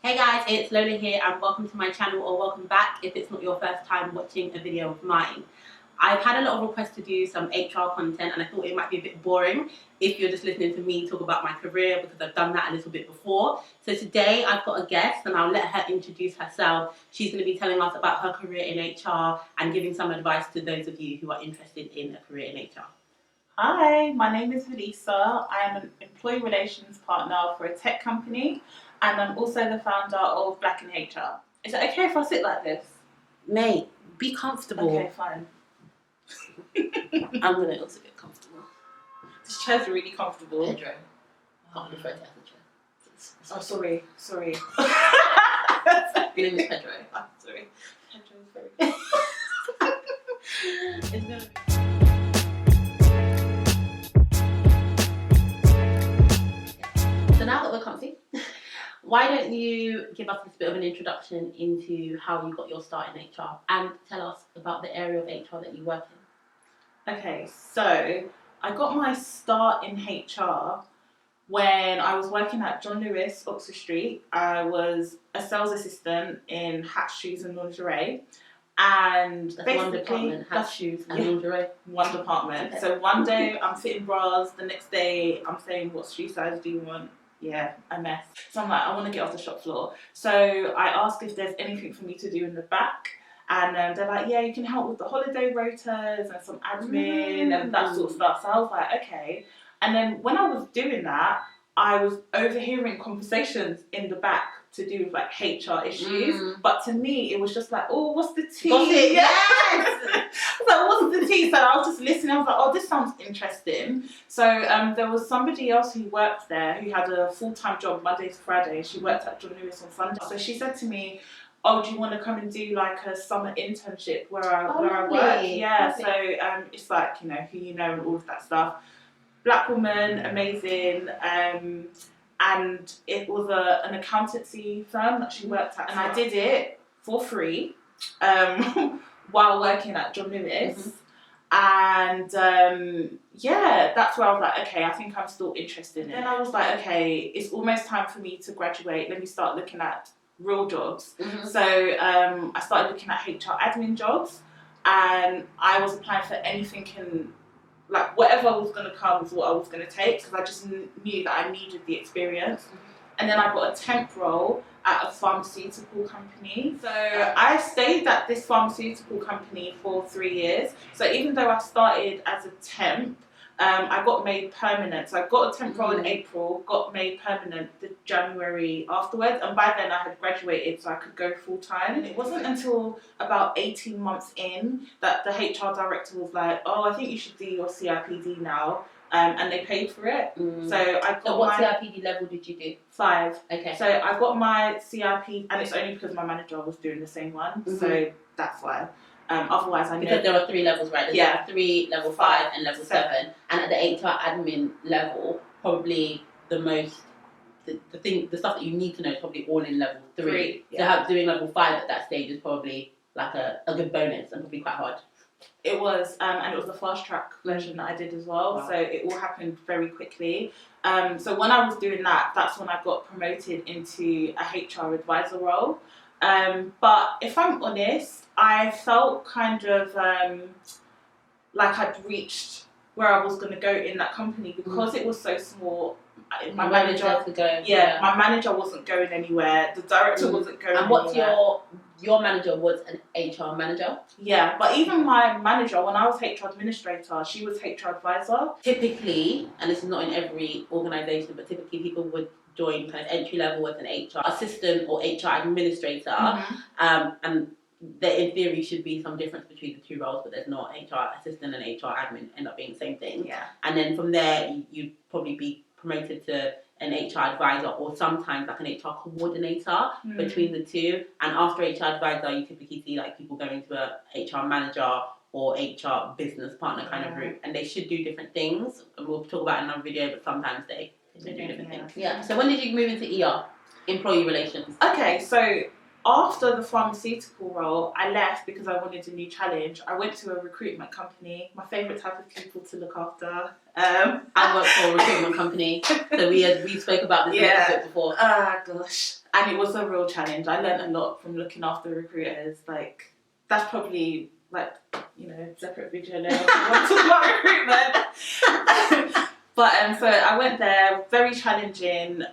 Hey guys, it's Lola here and welcome to my channel, or welcome back if it's not your first time watching a video of mine. I've had a lot of requests to do some HR content and I thought it might be a bit boring if you're just listening to me talk about my career, because I've done that a little bit before. So today I've got a guest and I'll let her introduce herself. She's going to be telling us about her career in HR and giving some advice to those of you who are interested in a career in HR. Hi, my name is Velisa. I am an employee relations partner for a tech company and I'm also the founder of Black in HR. Is it okay if I sit like this? Mate, be comfortable. Okay, fine. I'm going to also get comfortable. This chair's really comfortable. Pedro. I prefer to have the chair. Oh, sorry. Your name is Pedro. Oh, sorry. Pedro is very It's going to be... So now that we're comfy, why don't you give us a bit of an introduction into how you got your start in HR and tell us about the area of HR that you work in. Okay, so I got my start in HR when I was working at John Lewis, Oxford Street. I was a sales assistant in hats, shoes and lingerie. And that's basically, one department, hats, shoes and lingerie. One department. Okay. So one day I'm fitting bras, the next day I'm saying, what shoe size do you want? Yeah, a mess. So I'm like, I want to get off the shop floor. So I asked if there's anything for me to do in the back. And they're like, yeah, you can help with the holiday rotas and some admin and that sort of stuff. So I was like, okay. And then when I was doing that, I was overhearing conversations in the back to do with like HR issues. But to me, it was just like, oh, what's the tea? Gossip, yes! So what's the tea? So I was just listening. I was like, oh, this sounds interesting. So there was somebody else who worked there who had a full-time job Monday to Friday. She worked at John Lewis on Sunday. So she said to me, oh, do you want to come and do like a summer internship where I work? Yeah, so it's like, you know, who you know and all of that stuff. Black woman, amazing, and it was an accountancy firm that she worked at, and I did it for free while working at John Lewis, and yeah, that's where I was like, okay, I think I'm still interested in it. Then I was like, okay, it's almost time for me to graduate, let me start looking at real jobs. So I started looking at HR admin jobs, and I was applying for anything in like whatever was going to come was what I was going to take, because I just knew that I needed the experience. And then I got a temp role at a pharmaceutical company. So I stayed at this pharmaceutical company for 3 years. So even though I started as a temp, I got made permanent. So I got a temp role in April, got made permanent the January afterwards, and by then I had graduated so I could go full time. And it wasn't until about 18 months in that the HR director was like, oh, I think you should do your CIPD now. And they paid for it. So I got what CIPD level did you do? 5. Okay. So I got my CIP, and it's only because my manager was doing the same one. So that's why. Otherwise, I know because there are 3 levels, right? There's level 3, level 5, and level 7. And at the HR admin level, probably the most, the stuff that you need to know is probably all in level 3. So doing level 5 at that stage is probably like a good bonus and probably quite hard. It was, and it was the fast track version that I did as well. Wow. So it all happened very quickly. So when I was doing that, that's when I got promoted into a HR advisor role. But if I'm honest, I felt kind of like I'd reached where I was going to go in that company, because it was so small. My manager, my manager wasn't going anywhere. The director wasn't going anywhere. And what's your manager was an HR manager? Yeah, but even my manager, when I was HR administrator, she was HR advisor. Typically, and this is not in every organisation, but typically people would join kind of entry level as an HR assistant or HR administrator, and there in theory should be some difference between the 2 roles, but there's not. HR assistant and HR admin end up being the same thing. Yeah. And then from there, you'd probably be promoted to an HR advisor, or sometimes like an HR coordinator between the 2. And after HR advisor, you typically see like people going to a HR manager or HR business partner kind of route, and they should do different things. We'll talk about it in another video, but sometimes they do different things. Yeah. So when did you move into ER, employee relations? Okay, so after the pharmaceutical role, I left because I wanted a new challenge. I went to a recruitment company, my favourite type of people to look after. I work for a recruitment company, so we spoke about this a little bit before. Gosh. And it was a real challenge. I learned a lot from looking after recruiters. Like, that's probably, like, you know, separate video later. I want to talk about recruitment. But so I went there, very challenging.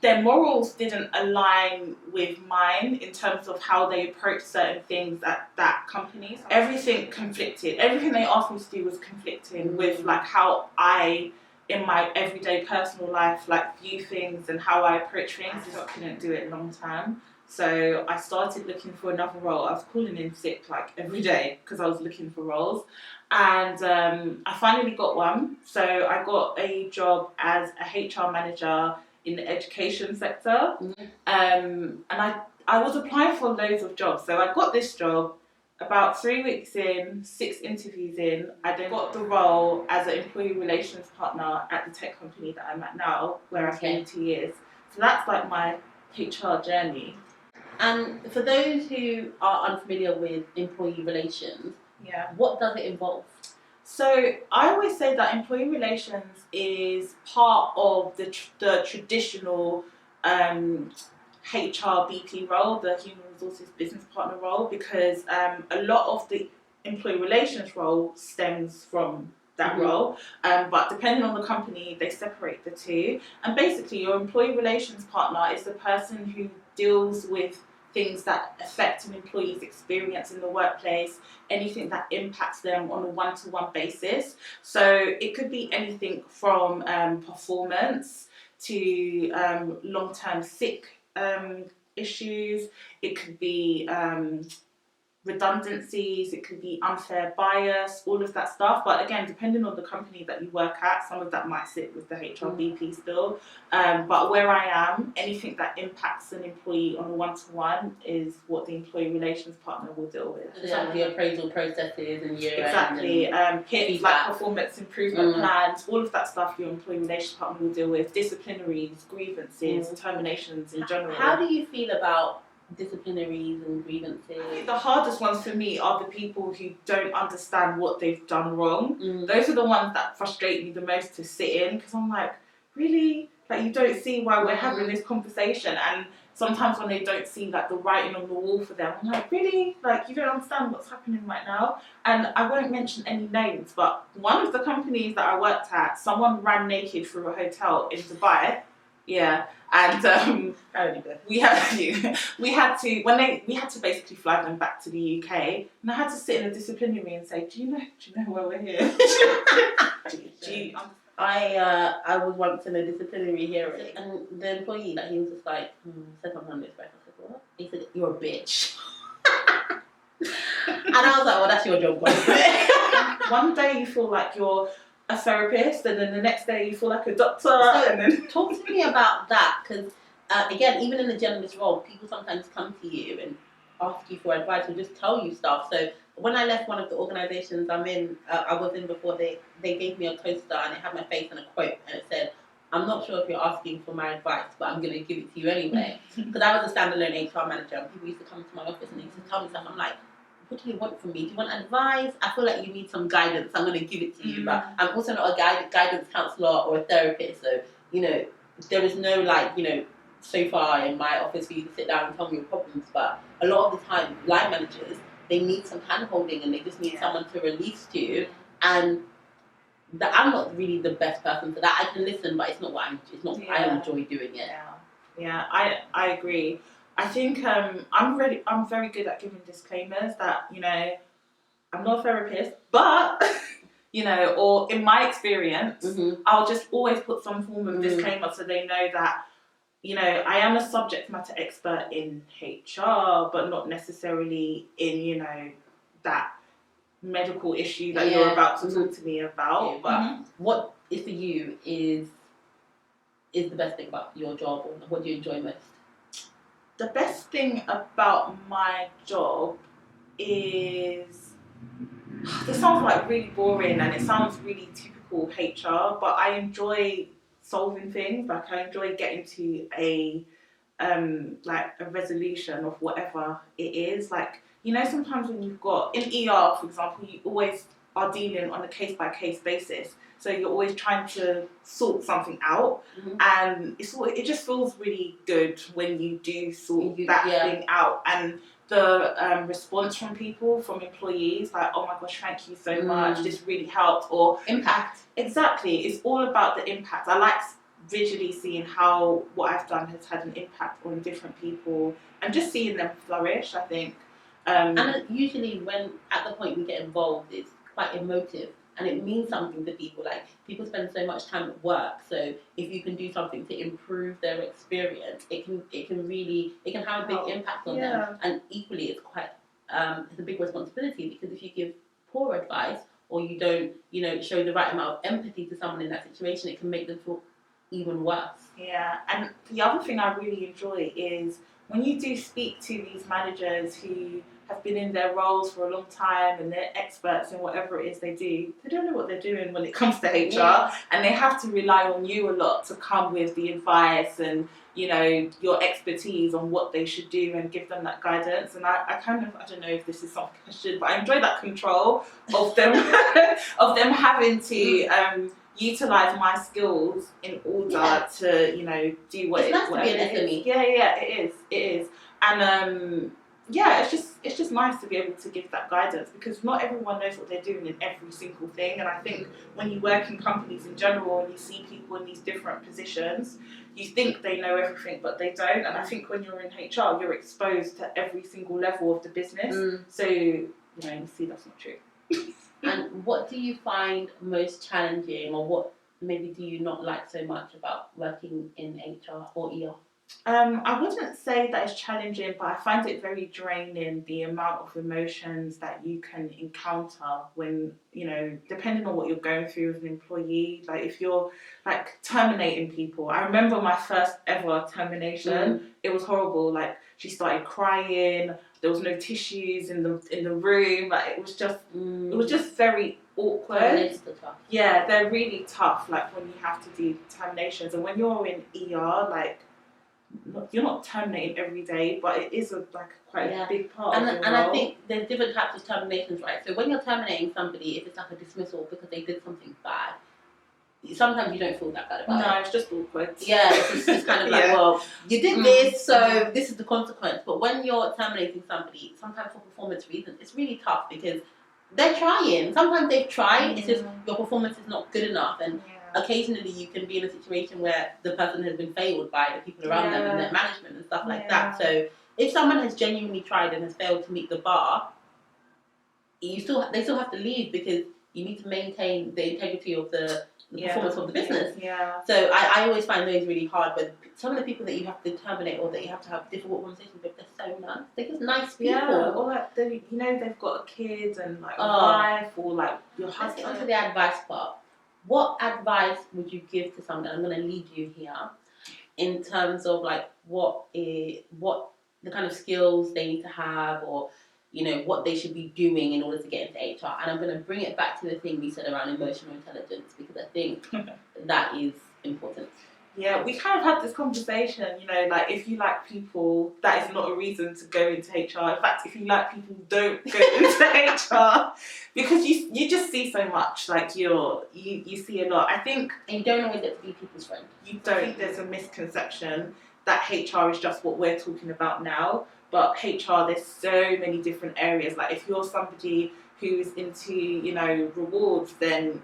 Their morals didn't align with mine in terms of how they approach certain things at that company. Everything conflicted. Everything they asked me to do was conflicting with like how I, in my everyday personal life, like view things and how I approach things. I couldn't do it long term. So I started looking for another role. I was calling in sick like every day because I was looking for roles. And I finally got one. So I got a job as a HR manager in the education sector. And I was applying for loads of jobs. So I got this job about 3 weeks in, 6 interviews in. I then got the role as an employee relations partner at the tech company that I'm at now, where I've been 2 years. So that's like my HR journey. And for those who are unfamiliar with employee relations, what does it involve? So I always say that employee relations is part of the traditional HR BP role, the human resources business partner role, because a lot of the employee relations role stems from that role, but depending on the company, they separate the two. And basically, your employee relations partner is the person who deals with things that affect an employee's experience in the workplace, anything that impacts them on a one-to-one basis. So it could be anything from performance to long-term sick issues. It could be redundancies, it could be unfair bias, all of that stuff. But again, depending on the company that you work at, some of that might sit with the HR BP still. But where I am, anything that impacts an employee on a one-to-one is what the employee relations partner will deal with. Like the appraisal processes and year exactly. PIPs, like performance improvement plans, all of that stuff your employee relations partner will deal with. Disciplinaries, grievances, terminations in general. How do you feel about disciplinaries and grievances? I think the hardest ones for me are the people who don't understand what they've done wrong. Those are the ones that frustrate me the most to sit in, because I'm like, really? Like, you don't see why we're having this conversation. And sometimes when they don't see like the writing on the wall for them, I'm like, really? Like, you don't understand what's happening right now? And I won't mention any names, but one of the companies that I worked at, someone ran naked through a hotel in Dubai. Yeah. And we had to basically fly them back to the UK, and I had to sit in a disciplinary and say, do you know why we're here? I was once in a disciplinary hearing, and the employee, he was just like, said something on this back. I said, what? He said, you're a bitch. And I was like, well, that's your job. One day you feel like you're a therapist, and then the next day you feel like a doctor. And then talk to me about that, because again, even in the journalist role, people sometimes come to you and ask you for advice or just tell you stuff. So when I left one of the organisations I was in before, they gave me a coaster and it had my face and a quote, and it said, I'm not sure if you're asking for my advice, but I'm going to give it to you anyway. Because I was a standalone HR manager, and people used to come to my office and they used to tell me stuff. I'm like, what do you want from me? Do you want advice? I feel like you need some guidance. I'm going to give it to you. But I'm also not a guidance counsellor or a therapist. So, there is no, so far in my office for you to sit down and tell me your problems. But a lot of the time, line managers, they need some hand-holding and they just need someone to release to. And I'm not really the best person for that. I can listen, but it's not I enjoy doing it. Yeah, I agree. I think I'm very good at giving disclaimers that, I'm not a therapist, but, or in my experience, I'll just always put some form of disclaimer so they know that, I am a subject matter expert in HR, but not necessarily in, that medical issue that you're about to talk to me about. But what is for you is the best thing about your job, or what do you enjoy most? The best thing about my job is, this sounds like really boring and it sounds really typical HR, but I enjoy solving things. Like, I enjoy getting to a like a resolution of whatever it is. Like, you know, sometimes when you've got in ER, for example, you always are dealing on a case by case basis. So you're always trying to sort something out, and it just feels really good when you do sort that thing out. And the response from people, from employees, like, oh my gosh, thank you so much, this really helped, or impact. Exactly, it's all about the impact. I like visually seeing how what I've done has had an impact on different people, and just seeing them flourish, I think. And usually when at the point we get involved, it's quite emotive and it means something to people. Like, people spend so much time at work, so if you can do something to improve their experience, it can have a big impact on them. And equally, it's quite it's a big responsibility, because if you give poor advice, or you don't show the right amount of empathy to someone in that situation, it can make them feel even worse. Yeah, and the other thing I really enjoy is when you do speak to these managers who have been in their roles for a long time and they're experts in whatever it is they do, they don't know what they're doing when it comes to HR, and they have to rely on you a lot to come with the advice and, you know, your expertise on what they should do and give them that guidance. And I don't know if this is something I should, but I enjoy that control of them of them having to utilize my skills in order to, you know, do what it's nice to be an SME. Yeah, it is. And it's just nice to be able to give that guidance, because not everyone knows what they're doing in every single thing. And I think when you work in companies in general and you see people in these different positions, you think they know everything, but they don't. And I think when you're in HR, you're exposed to every single level of the business. So, you know, you see that's not true. And what do you find most challenging, or what maybe do you not like so much about working in HR or ER? I wouldn't say that it's challenging, but I find it very draining, the amount of emotions that you can encounter when, you know, depending on what you're going through as an employee. Like, if you're like terminating people, I remember my first ever termination. It was horrible. Like, she started crying. There was no tissues in the room. Like, it was just very awkward. Yeah, they're really tough. Like, when you have to do terminations, and when you're in ER, like, you're not terminating every day, but it is quite a big part of your role. And I think there's different types of terminations, right? So when you're terminating somebody, if it's like a dismissal because they did something bad, sometimes you don't feel that bad about it. No, it's just awkward. Yeah, it's kind of like, well, you did this, so this is the consequence. But when you're terminating somebody, sometimes for performance reasons, it's really tough, because they're trying. Sometimes they've tried, it's just your performance is not good enough. And occasionally you can be in a situation where the person has been failed by the people around them and their management and stuff like that. So if someone has genuinely tried and has failed to meet the bar, they still have to leave, because you need to maintain the integrity of the performance of the business. So I always find those really hard, but some of the people that you have to terminate or that you have to have difficult conversations with, they're so nice. They're just nice people. Yeah, or like they've got a kid and like a wife, or like your husband. Let's get onto the advice part. What advice would you give to someone? I'm going to lead you here in terms of like what the kind of skills they need to have, or, you know, what they should be doing in order to get into HR. And I'm going to bring it back to the thing we said around emotional intelligence, because I think that is important. Yeah, we kind of had this conversation, you know, like, if you like people, that is not a reason to go into HR. In fact, if you like people, don't go into HR, because you just see so much. Like, you see a lot. I think, and you don't always get to be people's friend. You don't. I think there's a misconception that HR is just what we're talking about now. But HR, there's so many different areas. Like, if you're somebody who's into, you know, rewards, then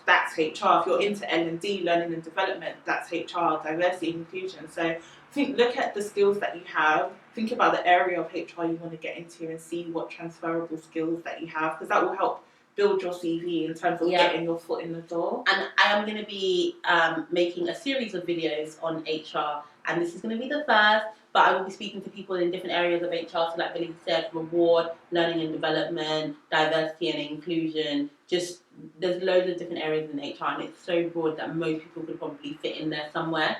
that's HR. If you're into L&D, learning and development, that's HR, diversity and inclusion. So I think, look at the skills that you have, think about the area of HR you want to get into, and see what transferable skills that you have, because that will help build your CV in terms of getting your foot in the door. And I am going to be making a series of videos on HR, and this is going to be the first, but I will be speaking to people in different areas of HR, so like Velisa said, reward, learning and development, diversity and inclusion. Just, there's loads of different areas in HR, and it's so broad that most people could probably fit in there somewhere.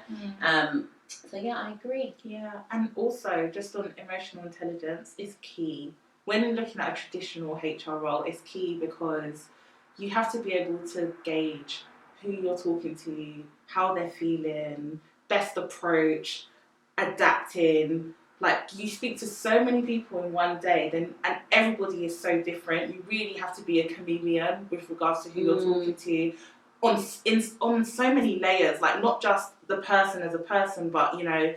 So yeah, I agree. Yeah, and also just on emotional intelligence is key. When looking at a traditional HR role, it's key, because you have to be able to gauge who you're talking to, how they're feeling, best approach. adapting. Like, you speak to so many people in one day, and everybody is so different. You really have to be a chameleon with regards to who you're talking to on so many layers. Like, not just the person as a person, but, you know,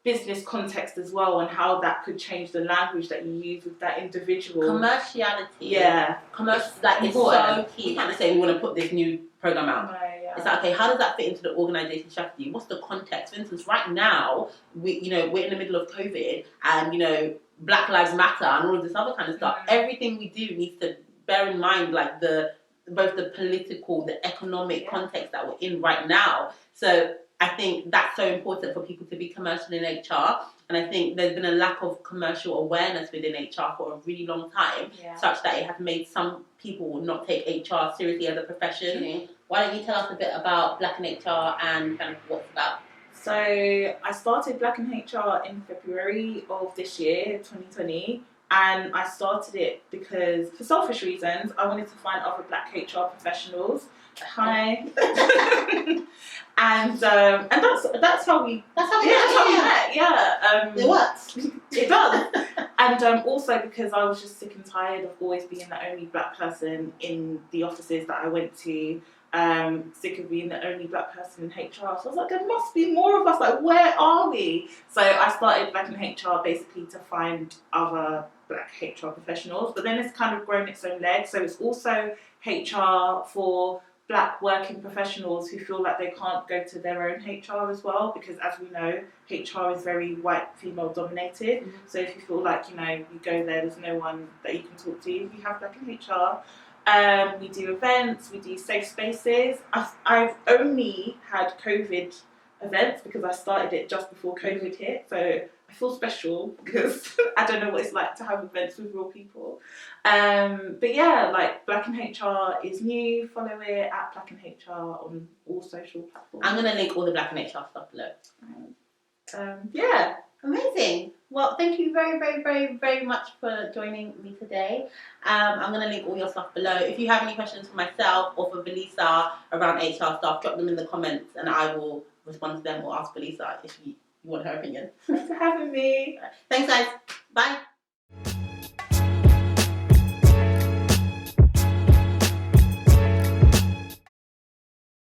business context as well, and how that could change the language that you use with that individual. Commerciality. Yeah. It's so key. We can't say we want to put this new program out. No, yeah. It's like, okay, how does that fit into the organisation strategy? What's the context? For instance, right now, we're in the middle of COVID, and, you know, Black Lives Matter and all of this other kind of stuff. Everything we do needs to bear in mind, like, both the political, the economic context that we're in right now. So I think that's so important for people to be commercial in HR. And I think there's been a lack of commercial awareness within HR for a really long time, such that it has made some people not take HR seriously as a profession. Mm-hmm. Why don't you tell us a bit about Black in HR and kind of what it's about? So I started Black in HR in February of this year, 2020. And I started it because, for selfish reasons, I wanted to find other Black HR professionals. Hi. and that's how we met. Yeah. It works. It does. And also because I was just sick and tired of always being the only Black person in the offices that I went to. Sick of being the only Black person in HR. So I was like, there must be more of us. Like, where are we? So I started Black in HR basically to find other Black HR professionals. But then it's kind of grown its own leg. So it's also HR for Black working professionals who feel like they can't go to their own HR as well, because as we know, HR is very white, female dominated. Mm-hmm. So if you feel like, you know, you go there's no one that you can talk to, you have Black in HR. We do events, we do safe spaces. I've only had COVID events because I started it just before COVID hit. So I feel special because I don't know what it's like to have events with real people. But yeah, like, Black in HR is new. Follow it at Black in HR on all social platforms. I'm going to link all the Black in HR stuff below. Yeah. Amazing. Well, thank you very, very, very, very much for joining me today. I'm going to link all your stuff below. If you have any questions for myself or for Velisa around HR stuff, drop them in the comments and I will respond to them, or ask Velisa if you want her opinion. Thanks for having me. Thanks, guys. Bye.